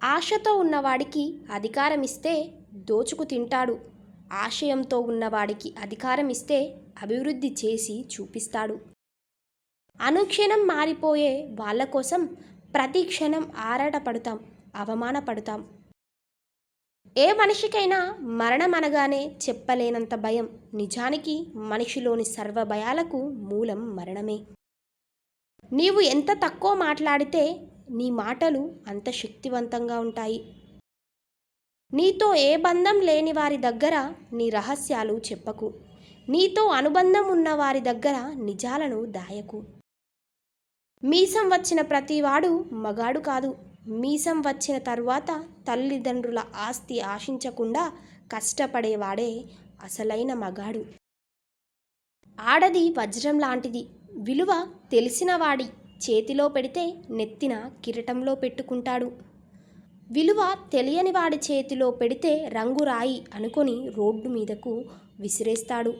ఆశతో ఉన్నవాడికి అధికారం ఇస్తే దోచుకు తింటాడు. ఆశయంతో ఉన్నవాడికి అధికారం ఇస్తే అభివృద్ధి చేసి చూపిస్తాడు. అనుక్షణం మారిపోయే వాళ్ళ కోసం ప్రతి క్షణం ఆరాటపడతాం, అవమానపడతాం. ఏ మనిషికైనా మరణం అనగానే చెప్పలేనంత భయం. నిజానికి మనిషిలోని సర్వ భయాలకు మూలం మరణమే. నీవు ఎంత తక్కువ మాట్లాడితే నీ మాటలు అంత శక్తివంతంగా ఉంటాయి. నీతో ఏ బంధం లేని వారి దగ్గర నీ రహస్యాలు చెప్పకు. నీతో అనుబంధం ఉన్న వారి దగ్గర నిజాలను దాయకు. మీసం వచ్చిన ప్రతివాడు మగాడు కాదు. మీసం వచ్చిన తరువాత తల్లిదండ్రుల ఆస్తి ఆశించకుండా కష్టపడేవాడే అసలైన మగాడు. ఆడది వజ్రం లాంటిది. విలువ తెలిసినవాడి చేతిలో పెడితే నెత్తిన కిరీటంలో పెట్టుకుంటాడు. విలువ తెలియని వాడి చేతిలో పెడితే రంగురాయి అనుకొని రోడ్డు మీదకు విసిరేస్తాడు.